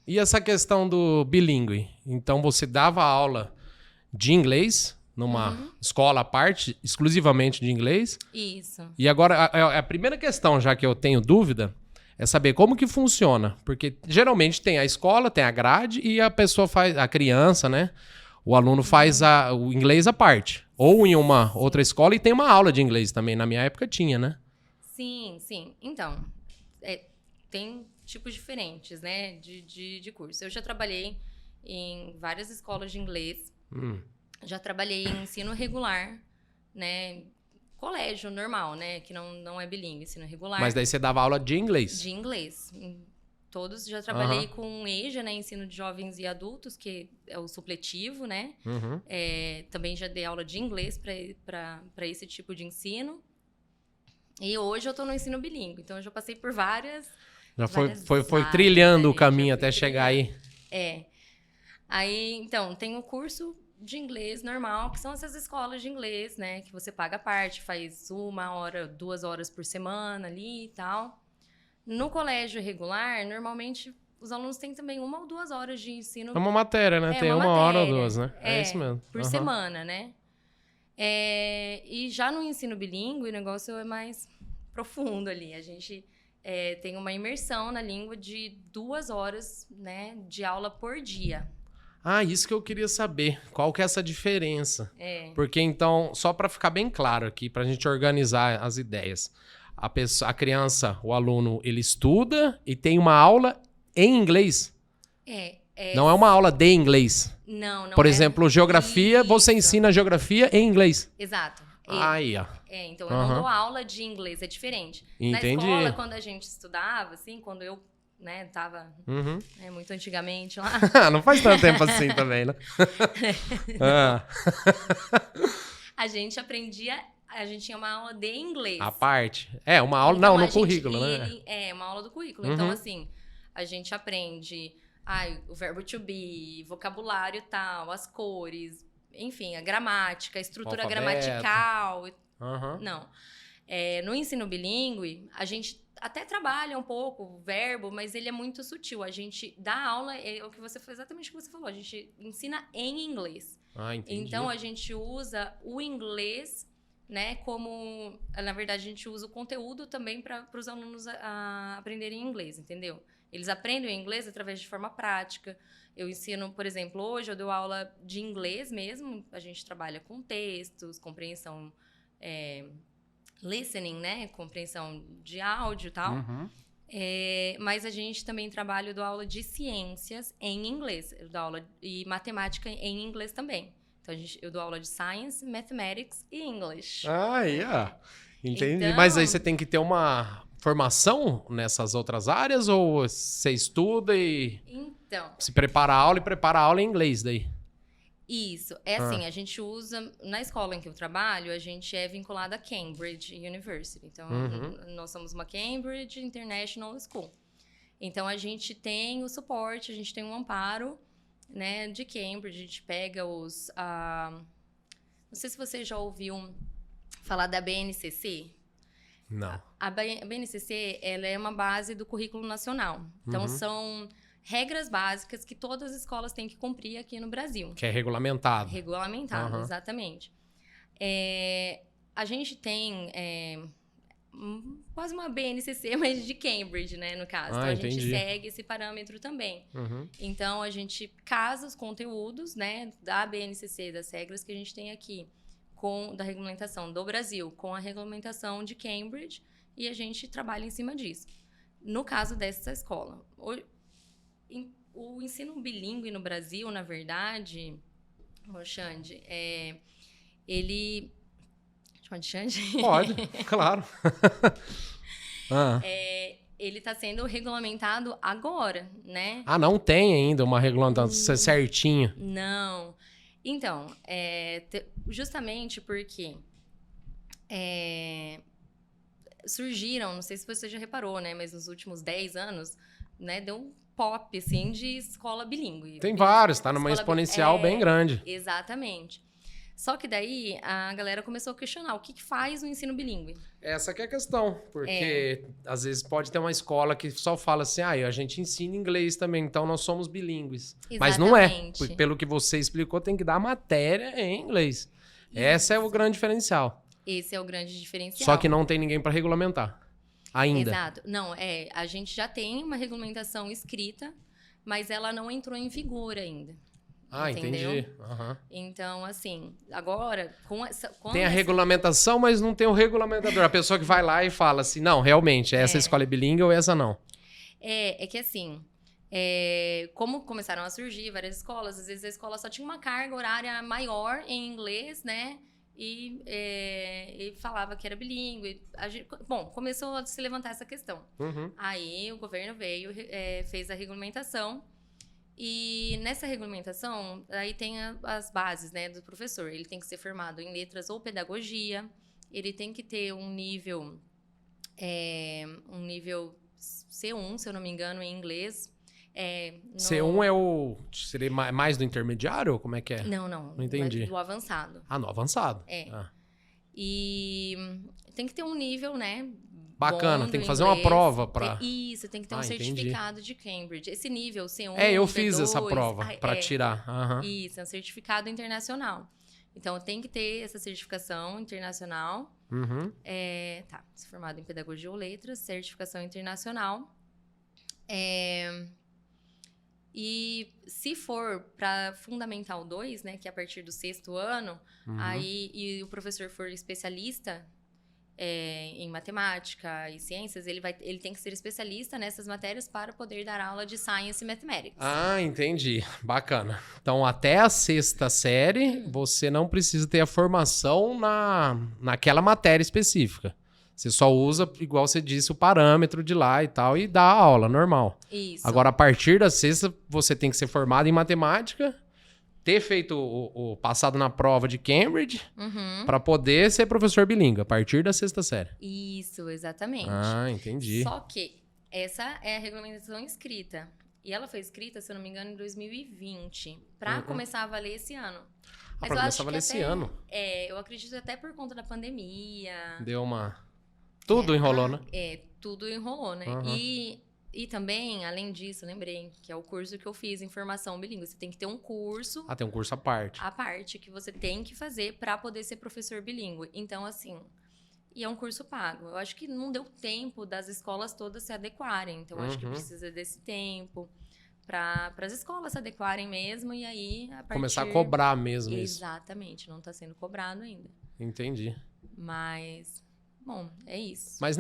E essa questão do bilíngue? Então, você dava aula de inglês numa escola à parte, exclusivamente de inglês? Isso. E agora, a primeira questão, já que eu tenho dúvida, é saber como que funciona. Porque geralmente tem a escola, tem a grade e a pessoa faz, a criança, né? O aluno faz o inglês à parte. Ou em uma outra escola e tem uma aula de inglês também. Na minha época tinha, né? Sim, sim. Então, tem tipos diferentes, né, de curso. Eu já trabalhei em várias escolas de inglês. Já trabalhei em ensino regular, né? Colégio normal, né? Que não é bilíngue, ensino regular. Mas daí você dava aula de inglês. De inglês. Todos já trabalhei com EJA, né? Ensino de jovens e adultos, que é o supletivo, né? Também já dei aula de inglês para esse tipo de ensino. E hoje eu tô no ensino bilíngue, então eu já passei por várias. Já foi trilhando o caminho até chegar aí. Aí, então, tem o curso de inglês normal, que são essas escolas de inglês, né? Que você paga a parte, faz 1 hora, 2 horas por semana ali e tal. No colégio regular, normalmente, os alunos têm também 1 ou 2 horas de ensino. É uma matéria, né? Tem uma hora ou 2, né? É isso mesmo. Por semana, né? E já no ensino bilíngue, o negócio é mais profundo ali. A gente tem uma imersão na língua de 2 horas, né, de aula por dia. Isso que eu queria saber. Qual que é essa diferença? Porque, então, só para ficar bem claro aqui, para a gente organizar as ideias. A criança, o aluno, ele estuda e tem uma aula em inglês? Não é uma aula de inglês? Não. Por exemplo, geografia, você ensina geografia em inglês? Exato. Aí, ó. Então eu não dou aula de inglês, é diferente. Entendi. Na escola, quando a gente estudava, assim, quando eu, né, tava muito antigamente lá. Não faz tanto tempo assim também, né? A gente aprendia, a gente tinha uma aula de inglês. A parte? Uma aula, então, no currículo, né? Uma aula do currículo. Então, assim, a gente aprende o verbo to be, vocabulário e tal, as cores, enfim, a gramática, a estrutura gramatical. Não. No ensino bilíngue, a gente até trabalha um pouco o verbo, mas ele é muito sutil. A gente dá aula, é o que você exatamente o que você falou, a gente ensina em inglês. Entendi. Então, a gente usa o inglês, né, como... Na verdade, a gente usa o conteúdo também para os alunos aprenderem inglês, entendeu? Eles aprendem o inglês através de forma prática. Eu ensino, por exemplo, hoje eu dou aula de inglês mesmo. A gente trabalha com textos, compreensão, listening, né? Compreensão de áudio e tal. Mas a gente também trabalha, eu dou aula de ciências em inglês. Eu dou aula de matemática em inglês também. Então, eu dou aula de Science, Mathematics e English. Entendi. Então, mas aí você tem que ter uma formação nessas outras áreas ou você estuda e se prepara a aula e prepara a aula em inglês daí? Isso. Assim, a gente usa... Na escola em que eu trabalho, a gente é vinculado a Cambridge University. Então, nós somos uma Cambridge International School. Então, a gente tem o suporte, a gente tem um amparo, né, de Cambridge. A gente pega os... não sei se você já ouviu falar da BNCC. Não. A BNCC, ela é uma base do currículo nacional. Então, são regras básicas que todas as escolas têm que cumprir aqui no Brasil. Que é regulamentado. Regulamentado, exatamente. A gente tem quase uma BNCC, mas de Cambridge, né, no caso. Então, a gente segue esse parâmetro também. Então, a gente casa os conteúdos, né, da BNCC, das regras que a gente tem aqui, da regulamentação do Brasil, com a regulamentação de Cambridge, e a gente trabalha em cima disso. No caso dessa escola, o ensino bilíngue no Brasil, na verdade, Xande, ele... Chama de Xande? Pode, claro. Ele está sendo regulamentado agora, né? Não tem ainda uma regulamentação certinha? Não. Então, justamente porque surgiram, não sei se você já reparou, né? Mas nos últimos 10 anos, né, deu um pop, assim, de escola bilíngue. Tem vários, tá numa exponencial bem grande. Exatamente. Só que daí a galera começou a questionar o que faz o ensino bilíngue. Essa que é a questão, porque às vezes pode ter uma escola que só fala assim, a gente ensina inglês também, então nós somos bilíngues. Exatamente. Mas não é, porque pelo que você explicou, tem que dar matéria em inglês. Esse é o grande diferencial. Esse é o grande diferencial. Só que não tem ninguém para regulamentar ainda. Exato. Não, a gente já tem uma regulamentação escrita, mas ela não entrou em vigor ainda. Entendeu? Entendi. Uhum. Então, assim, agora, tem a regulamentação, mas não tem o regulamentador. A pessoa que vai lá e fala assim, não, realmente, essa escola é bilíngue ou essa não. É que assim, como começaram a surgir várias escolas, às vezes a escola só tinha uma carga horária maior em inglês, né? E falava que era bilíngue. Bom, começou a se levantar essa questão. Uhum. Aí o governo veio, fez a regulamentação. E nessa regulamentação, aí tem as bases, né, do professor. Ele tem que ser formado em letras ou pedagogia. Ele tem que ter um nível C1, se eu não me engano, em inglês. C1 seria mais do intermediário? Como é que é? Não. Não entendi. Do avançado. No avançado. E tem que ter um nível, né? Bacana, tem que fazer uma prova para... Isso, tem que ter um certificado de Cambridge. Esse nível, C1, eu B2, fiz essa prova para tirar. Uhum. Isso, é um certificado internacional. Então, tem que ter essa certificação internacional. Uhum. Se formado em pedagogia ou letras, certificação internacional. E se for para Fundamental 2, né, que é a partir do 6º ano, e o professor for especialista em matemática e ciências, ele tem que ser especialista nessas matérias para poder dar aula de Science e Mathematics. Entendi. Bacana. Então, até a 6ª série, você não precisa ter a formação naquela matéria específica. Você só usa, igual você disse, o parâmetro de lá e tal, e dá a aula, normal. Isso. Agora, a partir da 6ª, você tem que ser formado em matemática, ter feito o passado na prova de Cambridge, para poder ser professor bilíngue, a partir da 6ª série. Isso, exatamente. Entendi. Só que essa é a regulamentação escrita. E ela foi escrita, se eu não me engano, em 2020, para começar a valer esse ano. Mas para começar a valer esse ano? Eu acredito até por conta da pandemia. Deu uma... Tudo enrolou, né? Tudo enrolou, né? E também, além disso, lembrei que é o curso que eu fiz em formação bilíngue. Você tem que ter um curso... tem um curso à parte. À parte, que você tem que fazer para poder ser professor bilíngue. Então, assim... E é um curso pago. Eu acho que não deu tempo das escolas todas se adequarem. Então, eu acho que precisa desse tempo para as escolas se adequarem mesmo. E aí, começar a cobrar mesmo isso. Exatamente. Não está sendo cobrado ainda. Entendi. Mas... Bom, é isso. Mas...